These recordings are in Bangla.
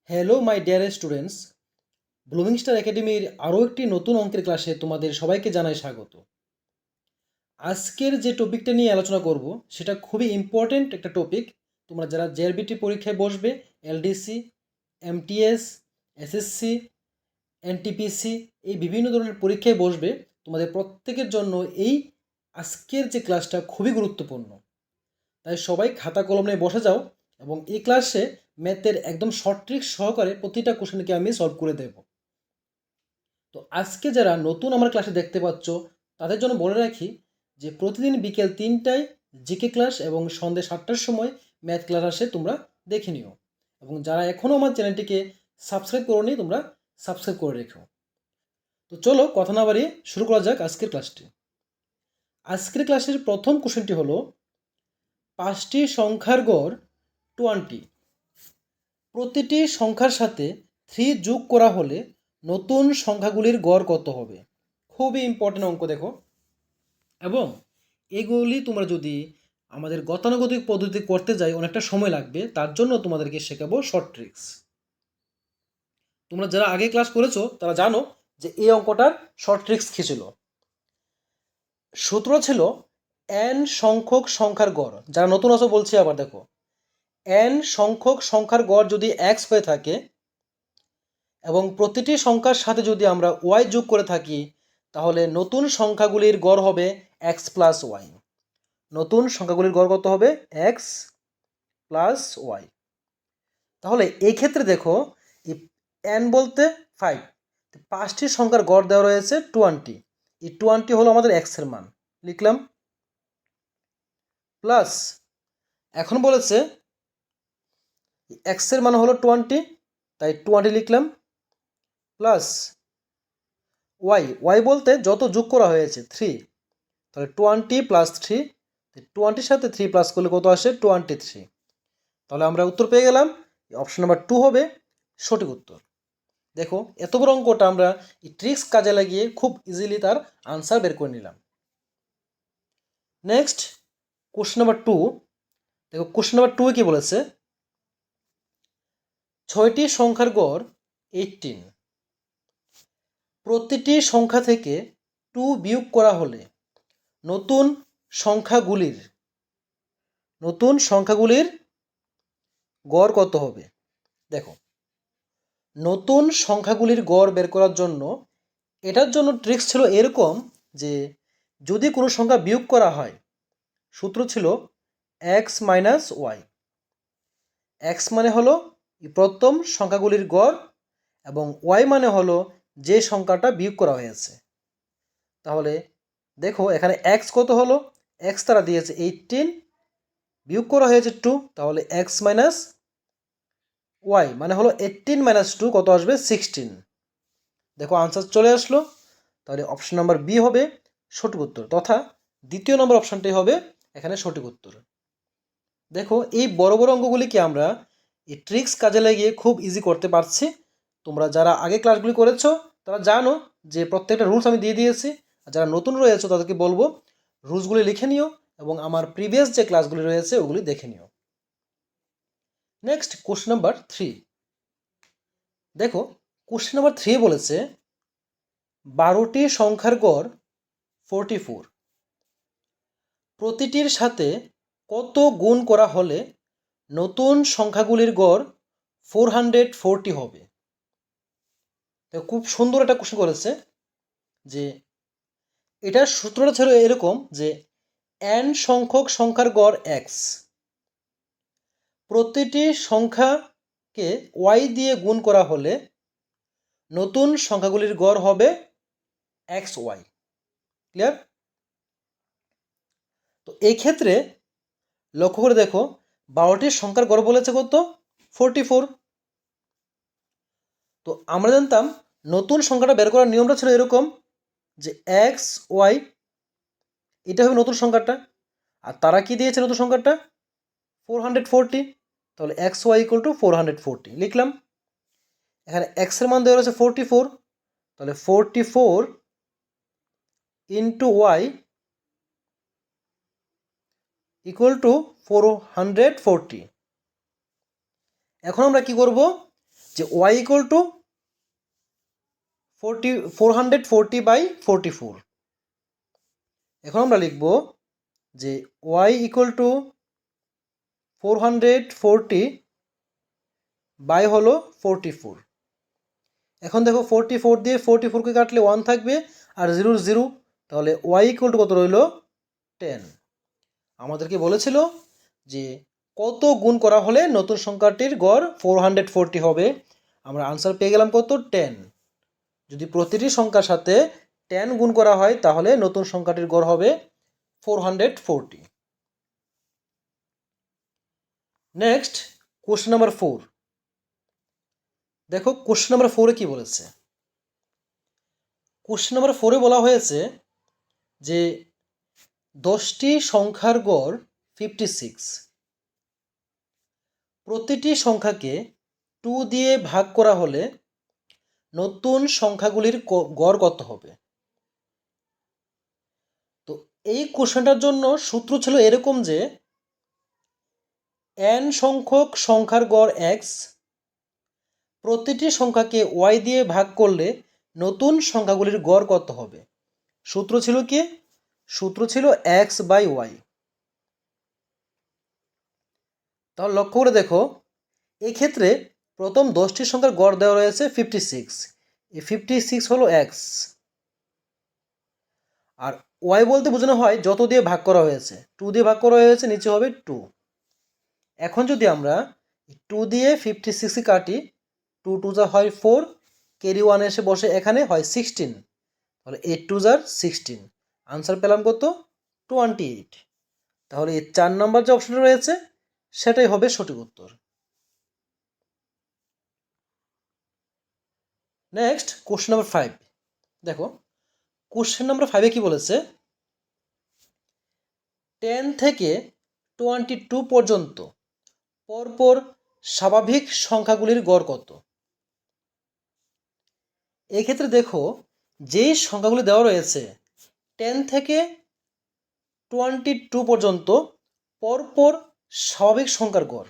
Hello my dear students, blooming star একাডেমির আরও একটি নতুন অঙ্কের ক্লাসে তোমাদের সবাইকে জানাই স্বাগত। আজকের যে টপিকটা নিয়ে আলোচনা করব সেটা খুবই ইম্পর্ট্যান্ট একটা টপিক। তোমরা যারা জেআরবিটি পরীক্ষায় বসবে, এলডিসি, এমটিএস, এসএসসি, এনটিপিসি, এই বিভিন্ন ধরনের পরীক্ষায় বসবে, তোমাদের প্রত্যেকের জন্য এই আজকের যে ক্লাসটা খুবই গুরুত্বপূর্ণ। তাই সবাই খাতা কলম নিয়ে বসে যাও এবং এই ক্লাসে ম্যাথের একদম শর্ট ট্রিক সহকারে প্রতিটা কোশ্চেনকে আমি সলভ করে দেব। তো আজকে যারা নতুন আমার ক্লাসে দেখতে পাচ্ছ তাদের জন্য বলে রাখি যে প্রতিদিন বিকেল 3টায় জিকে ক্লাস এবং সন্ধ্যে 7টার সময় ম্যাথ ক্লাস আসে, তোমরা দেখে নিও। এবং যারা এখনও আমার চ্যানেলটিকে সাবস্ক্রাইব করোনি তোমরা সাবস্ক্রাইব করে রেখো। তো চলো কথা না বাড়িয়ে শুরু করা যাক আজকের ক্লাসটি। আজকের ক্লাসের প্রথম কোশ্চেনটি হলো 5টি সংখ্যার গড় 20, প্রতিটি সংখ্যার সাথে 3 যোগ করা হলে নতুন সংখ্যাগুলির গড় কত হবে। খুবই ইম্পর্টেন্ট অঙ্ক দেখো, এবং এগুলি তোমরা যদি আমাদের গতানুগতিক পদ্ধতি করতে যাই অনেকটা সময় লাগবে, তার জন্য তোমাদেরকে শেখাবো শর্ট ট্রিক্স। তোমরা যারা আগে ক্লাস করেছো তারা জানো যে এই অঙ্কটার শর্ট ট্রিক্স কী ছিল। সূত্র ছিল n সংখ্যক সংখ্যার গড়। যারা নতুন আছো বলছি আবার দেখো, n সংখ্যক সংখ্যার গড় যদি x হয়ে থাকে এবং প্রতিটি সংখ্যার সাথে যদি আমরা y যোগ করে থাকি, তাহলে নতুন সংখ্যাগুলির গড় হবে x প্লাস ওয়াই। নতুন সংখ্যাগুলির গড় কত হবে? x plus y. তাহলে এই ক্ষেত্রে দেখো, n বলতে 5, 5টি সংখ্যার গড় দেওয়া রয়েছে 20। এই 20 হলো আমাদের x এর মান, লিখলাম। প্লাস এখন বলেছে x এর মান হলো 20, তাই 20 লিখলাম। প্লাস ওয়াই বলতে যত যোগ করা হয়েছে 3, তাহলে 20 প্লাস 3, 20-র সাথে 3 প্লাস করলে কত আসে? 23। তাহলে আমরা উত্তর পেয়ে গেলাম। অপশন নাম্বার 2 হবে সঠিক উত্তর। দেখো, এত বড় অঙ্কটা আমরা এই ট্রিক্স কাজে লাগিয়ে খুব ইজিলি তার আনসার বের করে নিলাম। Next question number 2। দেখো কোশ্চেন নাম্বার 2 কি বলেছে? 6টি সংখ্যার গড় 18, প্রতিটি সংখ্যা থেকে 2 বিয়োগ করা হলে নতুন সংখ্যাগুলির গড় কত হবে। দেখো, নতুন সংখ্যাগুলির গড় বের করার জন্য এটার জন্য ট্রিক্স ছিল এরকম যে যদি কোনো সংখ্যা বিয়োগ করা হয়, সূত্র ছিল x মাইনাস ওয়াই। x মানে হলো প্রথম সংখ্যাগুলির গড় এবং y মানে হলো যে সংখ্যাটা বিয়োগ করা হয়েছে। তাহলে দেখো এখানে x কত হলো? x তারা দিয়েছে 18, বিয়োগ করা হয়েছে 2, তাহলে x মাইনাস ওয়াই মানে হলো 18 মাইনাস 2 কত আসবে? 16। দেখো আনসার চলে আসলো। তাহলে অপশন নাম্বার বি হবে সঠিক উত্তর, তথা দ্বিতীয় নম্বর অপশানটাই হবে এখানে সঠিক উত্তর। দেখো, এই বড় বড় অঙ্কগুলিকে আমরা এই ট্রিক্স কাজে লাগিয়ে খুব ইজি করতে পারছি। তোমরা যারা আগে ক্লাসগুলি করেছো তারা জানো যে প্রত্যেকটা রুলস আমি দিয়ে দিয়েছি। আর যারা নতুন রয়েছে তাদেরকে বলবো রুলসগুলি লিখে নিও এবং আমার প্রিভিয়াস যে ক্লাসগুলি রয়েছে ওগুলি দেখে নিও। Next question number 3। দেখো কোশ্চেন নাম্বার 3 বলেছে 12টি সংখ্যার গড় 44, প্রতিটির সাথে কত গুণ করা হলে নতুন সংখ্যাগুলির গড় 440 হবে। তো খুব সুন্দর একটা কোশ্চেন করেছে যে এটার সূত্রটা ছিল এরকম যে n সংখ্যক সংখ্যার গড় x, প্রতিটি সংখ্যাকে y দিয়ে গুণ করা হলে নতুন সংখ্যাগুলির গড় হবে xy। ক্লিয়ার? তো এই ক্ষেত্রে লক্ষ্য করে দেখো 12টি সংখ্যার গড় বলেছে কত? 44। তো আমরা জানতাম নতুন সংখ্যাটা বের করার নিয়মটা ছিল এরকম যে এক্স ওয়াই, এটা হবে নতুন সংখ্যাটা। আর তারা কি দিয়েছে নতুন সংখ্যাটা? 440। তাহলে এক্স ওয়াই ইকুয়াল টু 440 লিখলাম। এখানে এক্সের মান দেওয়া রয়েছে 44, তাহলে 44 ইন্টু ওয়াই ইকুয়াল টু 440। এখন আমরা কি করব? যে ওয়াই ইকুয়াল টু 440/44। এখন আমরা লিখব যে ওয়াই ইকুয়াল টু 440/44। এখন দেখো 44 দিয়ে 44কে কাটলে 1 থাকবে আর 0 তাহলে ওয়াই ইকুয়াল টু কত রইল 10। আমাদেরকে বলেছিল যে কত গুণ করা হলে নতুন সংখ্যাটির গড় 440 হবে। আমরা আনসার পেয়ে গেলাম কত 10। যদি প্রতিটি সংখ্যার সাথে 10 গুণ করা হয় তাহলে নতুন সংখ্যাটির গড় হবে 440। Next question number 4। দেখো কোশ্চেন নাম্বার 4-এ কি বলেছে। কোশ্চেন নাম্বার 4-এ বলা হয়েছে যে 10টি সংখ্যার গড় 56। প্রতিটি সংখ্যাকে 2 দিয়ে ভাগ করা হলে নতুন সংখ্যাগুলির গড় কত হবে। তো এই কোশ্চেনটার জন্য সূত্র ছিল এরকম যে n সংখ্যক সংখ্যার গড় x, প্রতিটি সংখ্যাকে y দিয়ে ভাগ করলে নতুন সংখ্যাগুলির গড় কত হবে। সূত্র ছিল কি? সূত্র ছিল x/y। তাহলে লক্ষ্য করে দেখো এক্ষেত্রে প্রথম 10টি সংখ্যার গড় দেওয়া রয়েছে 56। এই 56 হলো x, আর y বলতে বোঝানো হয় যত দিয়ে ভাগ করা হয়েছে। 2 দিয়ে ভাগ করা হয়েছে, নিচে হবে 2। এখন যদি আমরা 2 দিয়ে 56 কাটি, 2 2 যা হয় 4, ক্যারি 1 এসে বসে এখানে হয় 16, তাহলে 8 2 যার 16। আনসার পেলাম কত 28। তাহলে এই 4 নম্বর যে অপশনটা রয়েছে সেটাই হবে সঠিক উত্তর। Next question number 5। দেখো কোশ্চেন নাম্বার 5-এ কি বলেছে, 10 থেকে 22 পর্যন্ত পরপর স্বাভাবিক সংখ্যাগুলির গড় কত। এক্ষেত্রে দেখো যেই সংখ্যাগুলি দেওয়া রয়েছে 10 থেকে 22 পর্যন্ত পরপর স্বাভাবিক সংখ্যার গড়,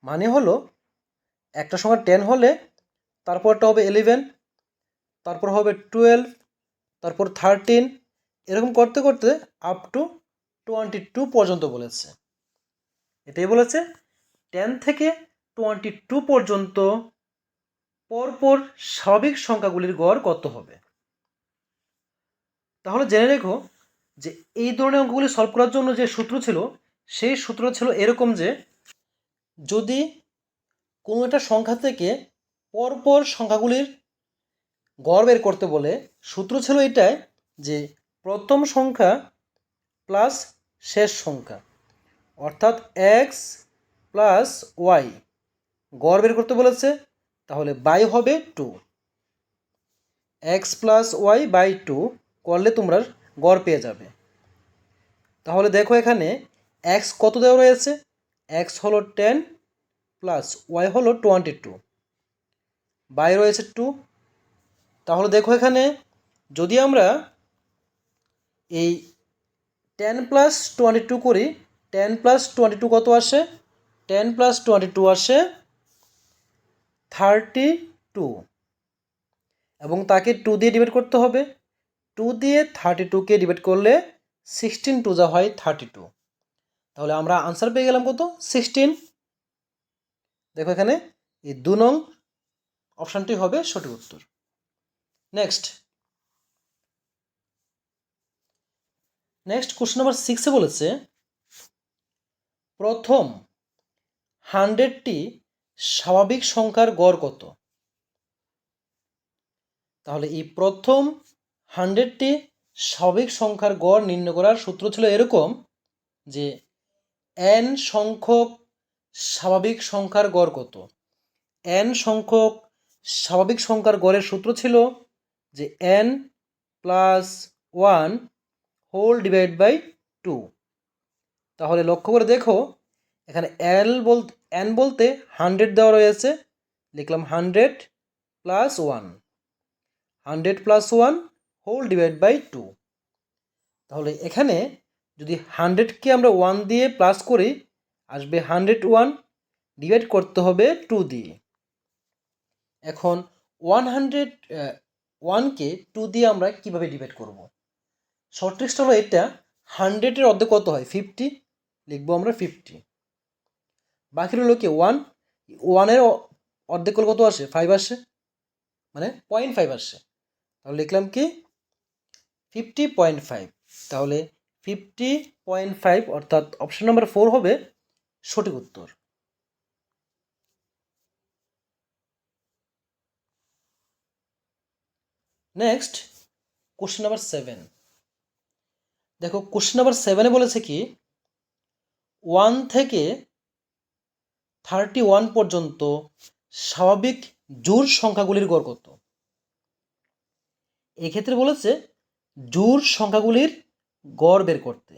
মানে হলো একটা সংখ্যা 10 হলে তারপরটা হবে 11, তারপর হবে 12, তারপর 13, এরকম করতে করতে আপ টু 22 পর্যন্ত বলেছে। এটাই বলেছে 10 থেকে 22 পর্যন্ত পরপর স্বাভাবিক সংখ্যাগুলির গড় কত হবে। তাহলে জেনে রেখো যে এই ধরনের অঙ্কগুলি সলভ করার জন্য যে সূত্র ছিল সেই সূত্র ছিল এরকম যে যদি কোনো একটা সংখ্যা থেকে পরপর সংখ্যাগুলির গড় বের করতে বলে সূত্র ছিল এটাই যে প্রথম সংখ্যা প্লাস শেষ সংখ্যা, অর্থাৎ এক্স প্লাস ওয়াই গড় বের করতে বলেছে, তাহলে বাই হবে 2। এক্স প্লাস ওয়াই বাই 2 করলে তোমরা গড় পেয়ে যাবে। তাহলে দেখো এখানে এক্স কত দেওয়া রয়েছে, এক্স হলো 10 প্লাস ওয়াই হলো 22, বাই রয়েছে 2। তাহলে দেখো এখানে যদি আমরা এই 10 প্লাস 22 করি, 10 প্লাস 22 কত আসে, 10 প্লাস 22 আসে 32, এবং তাকে 2 দিয়ে ডিভাইড করতে হবে। 2 দিয়ে 32কে ডিভাইড করলে 16 2 যা হয় 32। তাহলে আমরা আনসার পেয়ে গেলাম কত 16। দেখো এখানে এই 2 নং অপশানটি হবে সঠিক উত্তর। নেক্সট কোশ্চেন নাম্বার 6-এ বলেছে প্রথম 100টি স্বাভাবিক সংখ্যার গড় কত। তাহলে এই প্রথম 100টি স্বাভাবিক সংখ্যার গড় নির্ণয় করার সূত্র ছিল এরকম যে n সংখ্যক স্বাভাবিক সংখ্যার গড় কত। n সংখ্যক স্বাভাবিক সংখ্যার গড়ের সূত্র ছিল যে n plus 1 whole divide by 2। তাহলে লক্ষ্য করে দেখো এখানে n বলতে 100 দেওয়া রয়েছে, লিখলাম 100 plus 1, 100 plus 1 whole divide by 2। তাহলে এখানে যদি 100কে আমরা 1 দিয়ে প্লাস করি আসবে 101, ডিভাইড করতে হবে 2 দিয়ে। এখন 101কে 2 দিয়ে আমরা কিভাবে ডিভাইড করব? শর্ট ট্রিক্সটা হলো এটা, 100-এর অর্ধেক কত হয়? 50, লিখবো আমরা 50। বাকি হলো কি 1 এর অর্ধেক করলে কত আসে? 5 আসে, মানে 0.5 আসে। তাহলে লিখলাম কি 50.5। তাহলে 50.5 অর্থাৎ অপশন নাম্বার 4 হবে সঠিক উত্তর। Next question number 7। দেখো কোশ্চেন নাম্বার 7-এ বলেছে কি 1 থেকে 31 পর্যন্ত স্বাভাবিক জোড় সংখ্যাগুলির গড় কত? এক্ষেত্রে বলেছে জোড় সংখ্যাগুলির গড় বের করতে।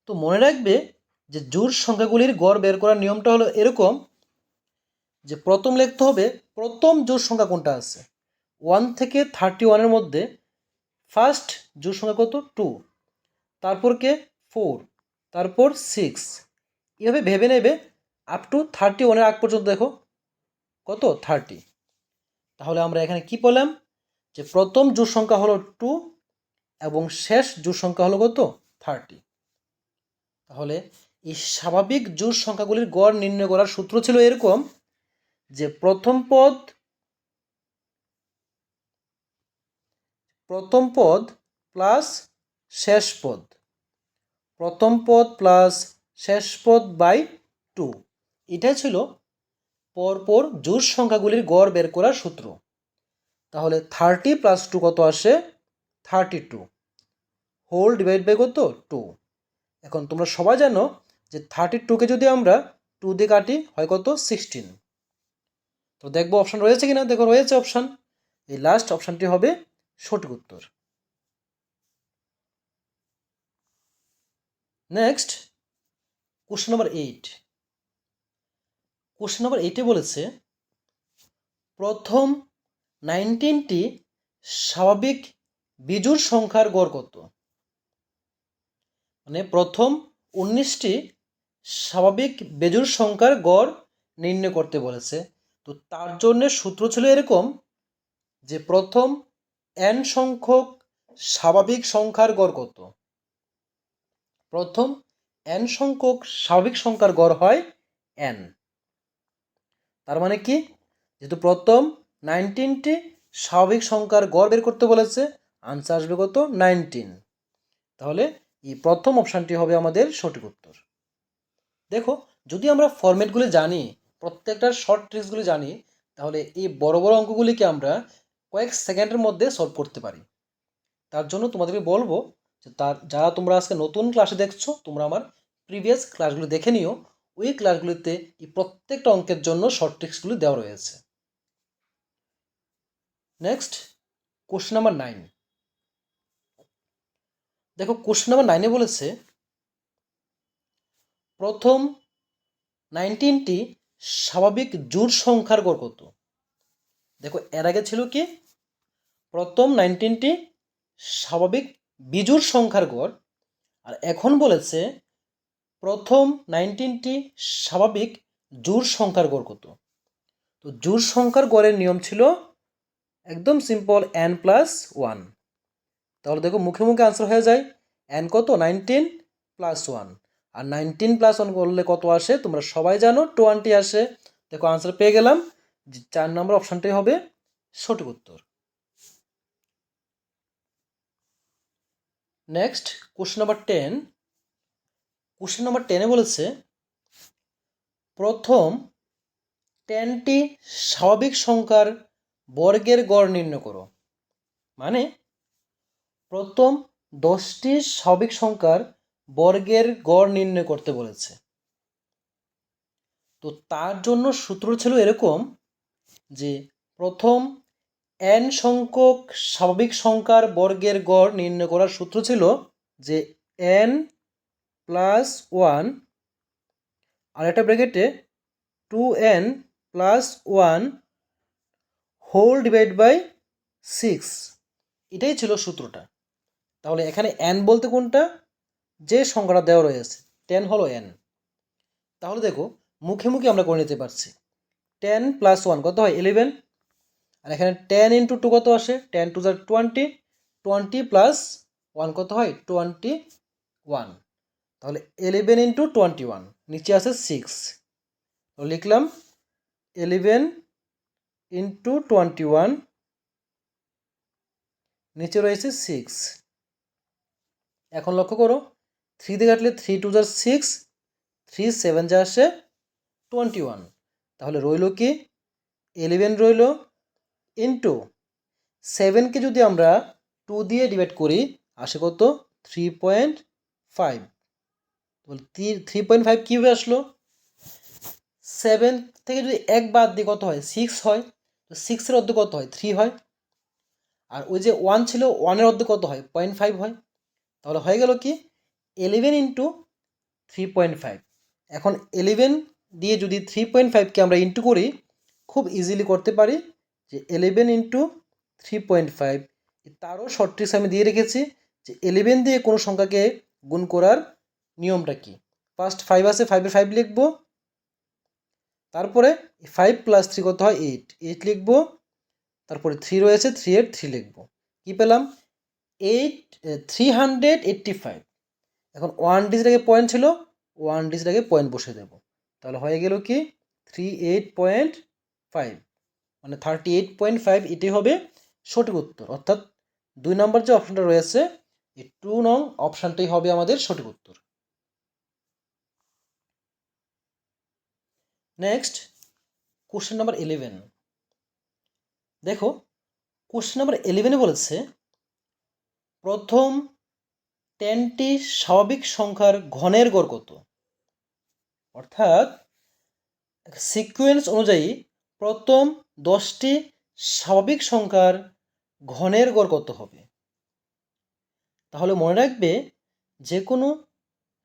তো মনে রাখবে যে জোড় সংখ্যাগুলির গড় বের করার নিয়মটা হলো এরকম, যে প্রথম লিখতে হবে প্রথম জোড় সংখ্যা কোনটা আছে। 1 থেকে 31-এর মধ্যে ফার্স্ট জোড় সংখ্যা কত? 2, তারপর কে 4, তারপর 6, এভাবে ভেবে নেবে আপ টু 31-এর আগ পর্যন্ত। দেখো কত? 30। তাহলে আমরা এখানে কি পেলাম, যে প্রথম জোড় সংখ্যা হলো 2 এবং শেষ জোড় সংখ্যা হলো কত? 30। তাহলে এই স্বাভাবিক জোড় সংখ্যাগুলির গড় নির্ণয় করার সূত্র ছিল এরকম, যে প্রথম পদ প্লাস শেষ পদ, প্রথম পদ প্লাস শেষ পদ বাই 2, এটাই ছিল পরপর জোড় সংখ্যাগুলির গড় বের করার সূত্র। তাহলে 30 প্লাস 2 কত আসে? 32, হোল ডিভাইড বাই কত? 2। এখন তোমরা সবাই জানো যে 32কে যদি আমরা 2 দিয়ে কাটি হয় কত? 16। তো দেখবো অপশান রয়েছে কিনা। দেখো রয়েছে অপশান, এই লাস্ট অপশানটি হবে সঠিক উত্তর। Next question number 8। Question number 8-এ বলেছে প্রথম 19টি স্বাভাবিক বিজোড় সংখ্যার গড় কত? মানে প্রথম 19টি স্বাভাবিক বেজোড় সংখ্যার গড় নির্ণয় করতে বলেছে। তো তার জন্য সূত্র ছিল এরকম, যে প্রথম n সংখ্যক স্বাভাবিক সংখ্যার গড় কত? প্রথম n সংখ্যক স্বাভাবিক সংখ্যার গড় হয় n। তার মানে কি, যেহেতু প্রথম 19টি স্বাভাবিক সংখ্যার গড় বের করতে বলেছে, আনসার আসবে কত? 19। তাহলে এই প্রথম অপশানটি হবে আমাদের সঠিক উত্তর। দেখো যদি আমরা ফরম্যাটগুলি জানি, প্রত্যেকটার শর্ট ট্রিক্সগুলি জানি, তাহলে এই বড় বড় অঙ্কগুলিকে আমরা কয়েক সেকেন্ডের মধ্যে সলভ করতে পারি। তার জন্য তোমাদেরকে বলবো যে যারা তোমরা আজকে নতুন ক্লাসে দেখছো, তোমরা আমার প্রিভিয়াস ক্লাসগুলো দেখে নিও। ওই ক্লাসগুলিতে এই প্রত্যেকটা অঙ্কের জন্য শর্ট ট্রিক্সগুলি দেওয়া রয়েছে। Next question number 9। দেখো কোশ্চেন নাম্বার 9-এ বলেছে প্রথম 19টি স্বাভাবিক জোড় সংখ্যার গড় কত? দেখো এর আগে ছিল কি প্রথম 19টি স্বাভাবিক বিজোড় সংখ্যার গড়, আর এখন বলেছে প্রথম 19টি স্বাভাবিক জোড় সংখ্যার গড় কত? তো জোড় সংখ্যার গড়ের নিয়ম ছিল একদম সিম্পল, n প্লাস 1। তাহলে দেখো মুখে মুখে আনসার হয়ে যায়, n কত? 19 প্লাস 1, আর 19 প্লাস 1 করলে কত আসে? তোমরা সবাই জানো 20 আসে। দেখো আনসার পেয়ে গেলাম, যে 4 নম্বর অপশানটাই হবে সঠিক উত্তর। Next question number 10। Question number 10-এ বলেছে প্রথম 10টি স্বাভাবিক সংখ্যার বর্গের গড় নির্ণয় করো। মানে প্রথম 10টি স্বাভাবিক সংখ্যার বর্গের গড় নির্ণয় করতে বলেছে। তো তার জন্য সূত্র ছিল এরকম, যে প্রথম n সংখ্যক স্বাভাবিক সংখ্যার বর্গের গড় নির্ণয় করার সূত্র ছিল যে n প্লাস 1 আর একটা ব্র্যাকেটে 2n plus 1 whole divide by 6, এটাই ছিল সূত্রটা। তাহলে এখানে n বলতে কোনটা? যে সংখ্যাটা দেওয়া রয়েছে 10 হলো n। তাহলে দেখো মুখে মুখে আমরা করে নিতে পারছি। 10 প্লাস 1 কত হয় 11, আর এখানে 10 ইন্টু 2 কত আসে 10 টু 20, 20 প্লাস 1 কত হয় 21, তাহলে 11 ইন্টু 21, নিচে আছে 6, তো লিখলাম 11 ইন্টু 21, নিচে রয়েছে 6। এখন লক্ষ্য করো 3 দিয়ে কাটলে 3 টু 6, 3 7 যা আসে 21, তাহলে রইল কি 11 রইল ইন্টু 7কে যদি আমরা 2 দিয়ে ডিভাইড করি আসে কত 3.5, 3.5 কীভাবে আসলো 7 থেকে যদি 1 বাদ দিয়ে কত হয় 6 হয়, তো 6-এর অর্ধ কত হয় 3 হয়, আর ওই যে 1 ছিল 1-এর অর্ধ কত হয় 0.5 হয়, তাহলে হয়ে গেল কি 11 ইন্টু 3.5। এখন 11 দিয়ে যদি 3.5কে আমরা ইন্টু করি খুব ইজিলি করতে পারি যে 11 ইন্টু 3.5, তারও শর্ট ট্রিক্স আমি দিয়ে রেখেছি যে 11 দিয়ে কোনো সংখ্যাকে গুণ করার নিয়মটা কি। ফার্স্ট 5 আছে 5-এর 5 লিখবো, তারপরে 5 প্লাস 3 কত হয় 8 লিখবো, তারপরে 3 রয়েছে 3-এর 3 লিখবো, কি পেলাম 385। এখন 1 ডিজিট আগে পয়েন্ট ছিল 1 ডিজিট আগে পয়েন্ট বসে দেব, তাহলে হয়ে গেল কি 38.5, মানে 38.5, এটাই হবে সঠিক উত্তর। অর্থাৎ 2 নম্বর যে অপশনটা রয়েছে এই 2 নং অপশনটাই হবে আমাদের সঠিক উত্তর। Next question number 11। দেখো কোশ্চেন নাম্বার 11-এ বলেছে প্রথম 10টি স্বাভাবিক সংখ্যার ঘনের গড় কত। অর্থাৎ সিকোয়েন্স অনুযায়ী প্রথম 10টি স্বাভাবিক সংখ্যার ঘনের গড় কত হবে। তাহলে মনে রাখবে যে কোনো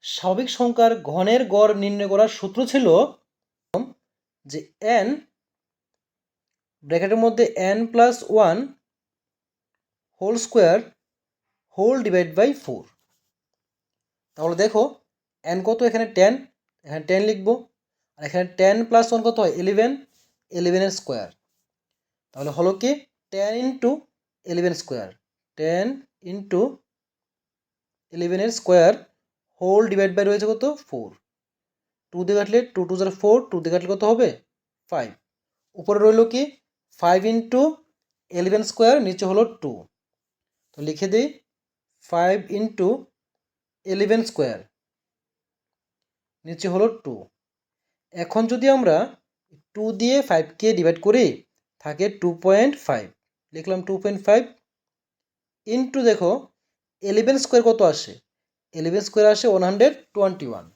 স্বাভাবিক সংখ্যার ঘনের গড় নির্ণয় করার সূত্র ছিল যে n ব্র্যাকেটের মধ্যে n plus 1 whole square whole divide by 4। তাহলে দেখো n কত এখানে 10, এখানে 10 লিখবো, আর এখানে 10 প্লাস 1 কত হয় 11, 11-এর স্কোয়ার, তাহলে হলো কি 10 ইন্টু 11 স্কোয়ার, 10 ইন্টু 11-এর স্কোয়ার হোল ডিভাইড বাই রয়েছে কত 4, 2 দিয়ে কাটলে 2 2 4, 2 দিয়ে কাটলে কত হবে 5, উপরে রইল কি 5 ইন্টু 11 স্কোয়ার, নিচে হলো 2, তো লিখে দিই 5 ইন্টু 11 স্কোয়ার, নিচে হলো 2। এখন যদি আমরা 2 দিয়ে 5কে ডিভাইড করি থাকে 2.5, লিখলাম 2.5 ইন্টু দেখো 11 স্কোয়ার কত আসে 11 স্কোয়ার আসে 121।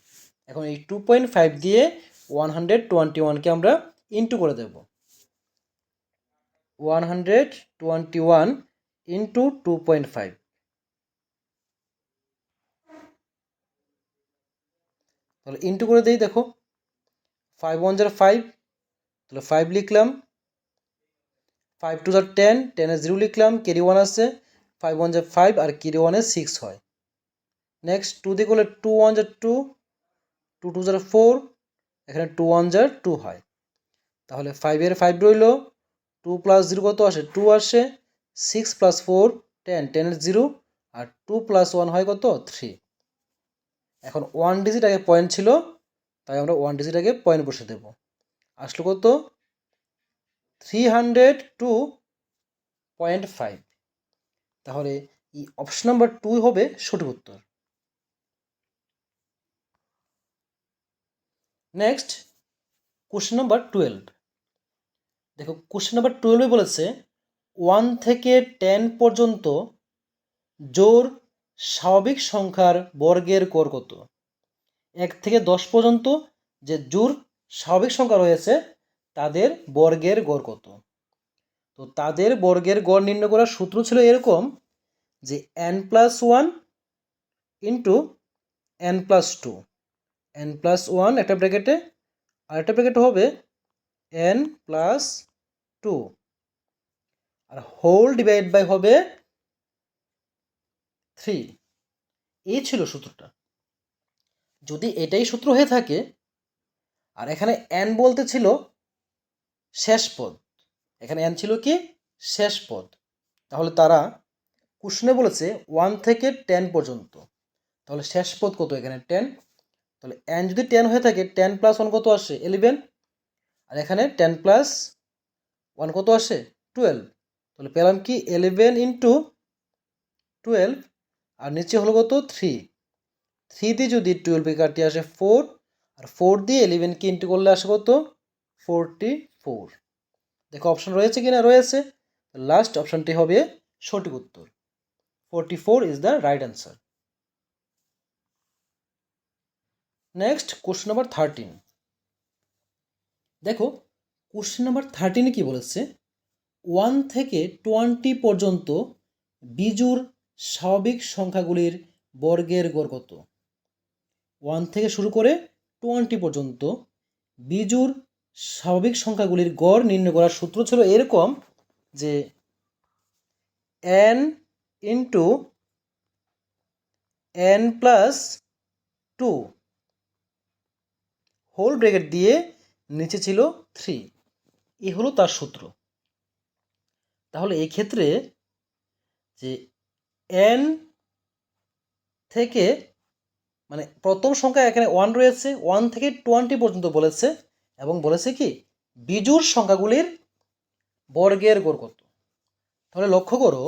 এখন এই 2.5 দিয়ে 121কে আমরা ইন্টু করে দেব, 121 ইন্টু 2.5, তাহলে ইন্টু করে দিই, দেখো 5 1 jar 5, তাহলে 5 লিখলাম, 5 2 jar 10, 10-এর 0 লিখলাম, ক্যারি 1 আছে, 5 1 jar 5 আর ক্যারি 1-এ 6 হয়। নেক্সট 2 দিয়ে করলে 2 1 jar 2, 2 2 jar 4, এখানে 2 1 jar 2 হয়, তাহলে 5-এর 5 রইল, 2 প্লাস 0 কত আসে 2 আসে, 6 প্লাস 4 10, 10-এর 0, আর 2 প্লাস 1 হয় কত 3। এখন 1 ডিজিট আগে পয়েন্ট ছিল তাই আমরা 1 ডিজিট আগে পয়েন্ট বসে দেব, আসলো কত 302.5, তাহলে এই অপশন নাম্বার 2 হবে সঠিক উত্তর। Next question number 12। দেখো কোশ্চেন নাম্বার 12-এ বলেছে 1 থেকে 10 পর্যন্ত জোড় স্বাভাবিক সংখ্যার বর্গের গড় কত। 1 থেকে 10 পর্যন্ত যে জোড় স্বাভাবিক সংখ্যা রয়েছে তাদের বর্গের গড় কত। তো তাদের বর্গের গড় নির্ণয় করার সূত্র ছিল এরকম যে n plus 1 into n plus 2, n plus 1 একটা ব্র্যাকেটে আর একটা ব্র্যাকেটে হবে n প্লাস 2, আর হোল ডিভাইড বাই হবে 3। এই ছিল সূত্রটা। যদি এটাই সূত্র হয়ে থাকে আর এখানে n বলতে ছিল শেষ পদ, এখানে n ছিল কি শেষ পদ। তাহলে তারা কোশ্চেনে বলেছে 1 থেকে 10 পর্যন্ত, তাহলে শেষ পদ কত এখানে 10। তাহলে n যদি 10 হয়ে থাকে 10 প্লাস 1 কত আসে 11, আর এখানে 10 প্লাস 1 কত আসে 12। তাহলে পেলাম কি 11 ইন্টু 12, আর নিচে হলো কত 3। 3 দিয়ে যদি 12 কাটতে আসে 4, আর 4 দিয়ে 11 কে ইন্টু করলে আসে কত 44। দেখো অপশন রয়েছে কিনা, রয়েছে। লাস্ট অপশনটি হবে সঠিক উত্তর, 44 is the right answer. Next question number 13। দেখো কোশ্চেন নাম্বার 13 কি বলেছে, 1 থেকে 20 পর্যন্ত বিজোড় স্বাভাবিক সংখ্যাগুলির বর্গের গড় কত। 1 থেকে শুরু করে 20 পর্যন্ত বিজোড় স্বাভাবিক সংখ্যাগুলির গড় নির্ণয় করার সূত্র ছিল এরকম যে n into n plus 2 whole bracket দিয়ে নিচে ছিল 3, এই হলো তার সূত্র। তাহলে এই ক্ষেত্রে যে n থেকে মানে প্রথম সংখ্যা এখানে 1 রয়েছে, 1 থেকে 20 পর্যন্ত বলেছে, এবং বলেছে কি বিজোড় সংখ্যাগুলির বর্গের গড় কত। তাহলে লক্ষ্য করো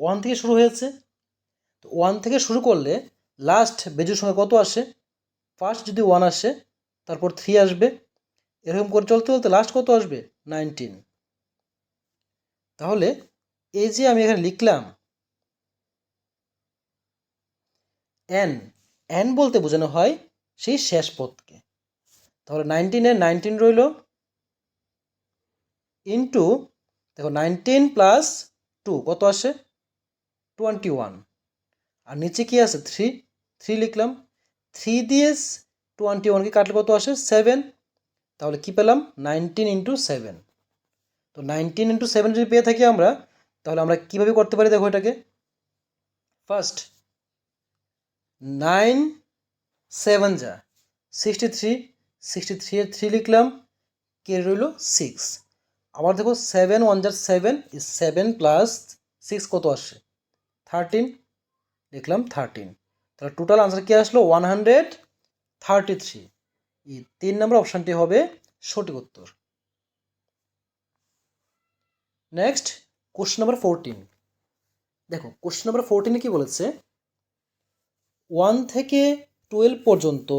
1 থেকে শুরু হয়েছে, তো 1 থেকে শুরু করলে লাস্ট বিজোড় সংখ্যা কত আসে, ফার্স্ট যদি 1 আসে তারপর 3 আসবে, এরকম করে চলতে চলতে লাস্ট কত আসবে 19। তাহলে এই যে আমি এখানে লিখলাম n বলতে বোঝানো হয় সেই শেষ পদকে। তাহলে 19 19 রইল ইন্টু, দেখো 19 প্লাস 2 কত আসে 21, আর নিচে কি আছে 3 লিখলাম। 3 দিয়ে 21কে কাটলে কত আসে 7। তাহলে কি পেলাম 19 ইন্টু 7। তো 19 ইন্টু 7 যদি পেয়ে থাকি আমরা, তাহলে আমরা কীভাবে করতে পারি, দেখো এটাকে ফার্স্ট 9 7 যা 63, 63 এর 3 লিখলাম, কে রইল 6। আবার দেখো 7 1 যা 7 ইজ 7 প্লাস 6 কত আসে 13, লিখলাম 13। তাহলে টোটাল আনসার কি আসলো 133। এই 3 নম্বর অপশানটি হবে সঠিক উত্তর। Next question number 14। দেখো কোশ্চেন নাম্বার 14 কি বলেছে, 1 থেকে 12 পর্যন্ত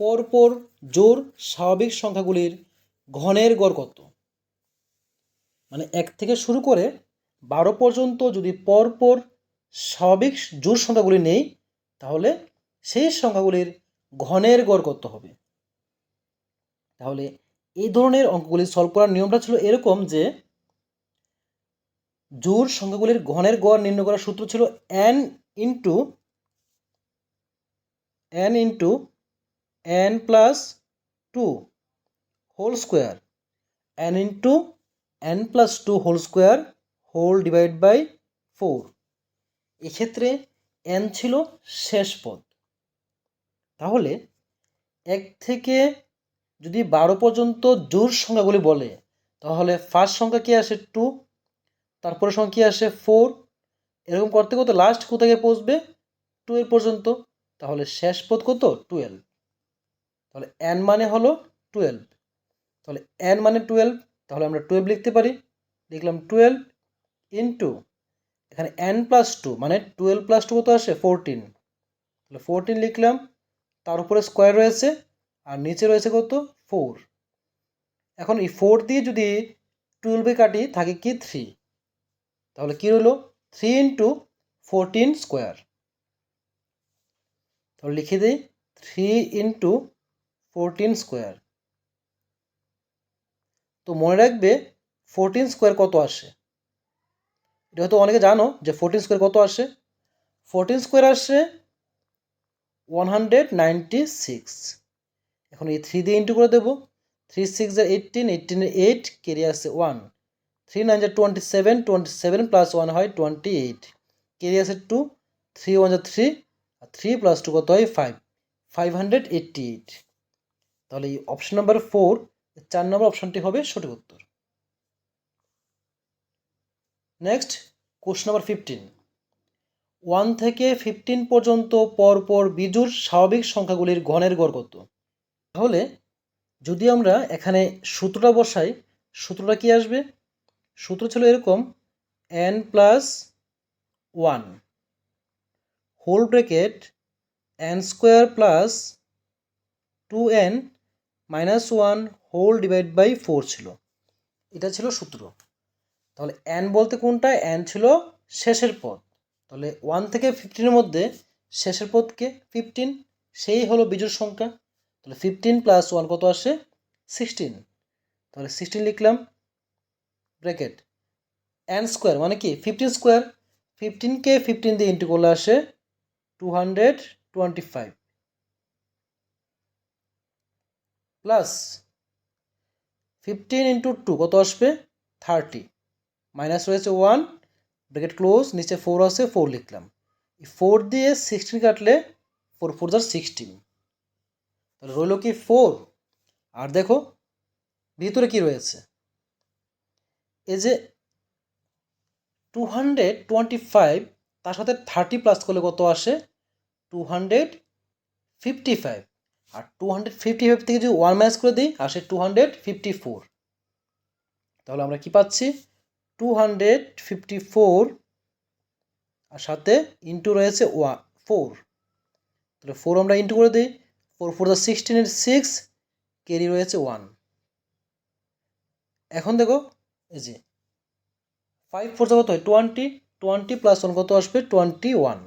পরপর জোড় স্বাভাবিক সংখ্যাগুলির ঘনের গড় কত। মানে 1 থেকে শুরু করে 12 পর্যন্ত যদি পরপর স্বাভাবিক জোড় সংখ্যাগুলি নেই, তাহলে সেই সংখ্যাগুলির ঘনের গড় কত হবে। তাহলে এই ধরনের অঙ্কগুলি সলভ করার নিয়মটা ছিল এরকম যে জোড় সংখ্যাগুলির ঘনের গড় নির্ণয় করার সূত্র ছিল n into n plus 2 whole square, n into n plus 2 whole square whole divide by 4। এক্ষেত্রে n ছিল শেষ পদ। তাহলে 1 থেকে যদি 12 পর্যন্ত জোড় সংখ্যাগুলি বলে, তাহলে ফার্স্ট সংখ্যা কি আসে 2, তারপরে সংখ্যা কি আসে 4, এরকম করতে করতে লাস্ট কোথায় পৌঁছবে 12 পর্যন্ত। তাহলে শেষ পদ কত 12। তাহলে n মানে হলো 12। তাহলে n মানে 12, তাহলে আমরা 12 লিখতে পারি, লিখলাম 12 ইন্টু এখানে n প্লাস 2 মানে 12 প্লাস 2 কত আসে 14। তাহলে 14 লিখলাম, তার উপরে স্কোয়ার রয়েছে আর নিচে রয়েছে কত 4। এখন এই 4 দিয়ে যদি 12 কাটি থাকে কি 3, তাহলে কি রইল 3 ইন্টু 14 স্কোয়ার। তাহলে লিখে দিই 3 ইন্টু 14 স্কোয়ার। তো মনে রাখবে 14 স্কোয়ার কত আসে, এটা হয়তো অনেকে জানো যে 14 স্কোয়ার কত আসে। 14 স্কোয়ার আসে 196। এখন এই 3 দিয়ে ইন্টু করে দেবো, 3 6 18, 18 8 কেরি আসে 1, 3 9 27, 27 প্লাস 1 হয় 28, কেরি আসে 2, 3 1 3, আর 3 প্লাস 2 কত হয় 5, 588। তাহলে এই অপশন নাম্বার 4 4 নম্বর অপশানটি হবে সঠিক উত্তর। Next question number 15। 1 থেকে 15 পর্যন্ত পরপর বিজোড় স্বাভাবিক সংখ্যাগুলির ঘনের গড় কত? তাহলে যদি আমরা এখানে সূত্রটা বসাই, সূত্রটা কি আসবে? সূত্র ছিল এরকম, n plus 1 whole bracket n square plus 2n minus 1 whole divide by 4 ছিল। এটা ছিল সূত্র। তাহলে n বলতে কোনটা? n ছিল শেষের পদ। তাহলে 1 থেকে 15-এর মধ্যে শেষের পদকে 15, সেই হলো বিজোড় সংখ্যা। তাহলে 15 প্লাস 1 কত আসে? 16। তাহলে 16 লিখলাম ব্র্যাকেট n স্কোয়ার মানে কি 15 স্কোয়ার, 15কে 15 দিয়ে ইন্টু করলে আসে 225 প্লাস 15 ইন্টু 2 কত আসবে? 30 মাইনাস রয়েছে 1 ব্র্যাকেট ক্লোজ, নিচে 4 আছে 4 লিখলাম। 4 দিয়ে 16 কাটলে 4 4 যা 16, তাহলে রইল কি 4। আর দেখো ভিতরে কি রয়েছে, এই যে 225 তার সাথে 30 প্লাস করলে কত আসে? 255। আর 255 থেকে যদি 1 মাইনাস করে দিই আসে 254। তাহলে আমরা কি পাচ্ছি? 254 আর সাথে ইন্টু রয়েছে 4। তাহলে 4 আমরা ইন্টু করে দিই, 4 4 যা 16 এর 6, ক্যারি রয়েছে 1। এখন দেখো এই যে 5 4 কত হয়? 20, 20 প্লাস 1 কত আসবে? 21,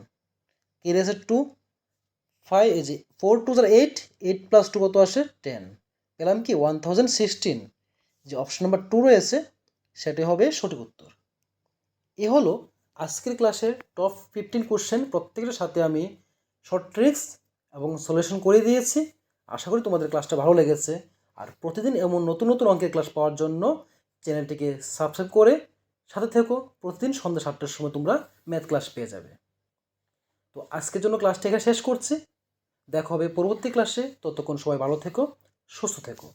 ক্যারি আছে 2, 5 এই যে 4 2 যা 8, 8 প্লাস 2 কত আসে? 10। পেলাম কি 1016। যে অপশন নাম্বার 2 রয়েছে সেটি হবে সঠিক উত্তর। এ হলো আজকের ক্লাসের টপ 15 কোশ্চেন। প্রত্যেকের সাথে আমি শর্ট ট্রিক্স এবং সলিউশন করে দিয়েছি। আশা করি তোমাদের ক্লাসটা ভালো লেগেছে। আর প্রতিদিন এমন নতুন নতুন অঙ্কের ক্লাস পাওয়ার জন্য চ্যানেলটিকে সাবস্ক্রাইব করে সাথে থেকো। প্রতিদিন সন্ধ্যা 7টার সময় তোমরা ম্যাথ ক্লাস পেয়ে যাবে। তো আজকের জন্য ক্লাসটা এখানে শেষ করছি। দেখা হবে পরবর্তী ক্লাসে। ততক্ষণ সবাই ভালো থেকো, সুস্থ থেকো।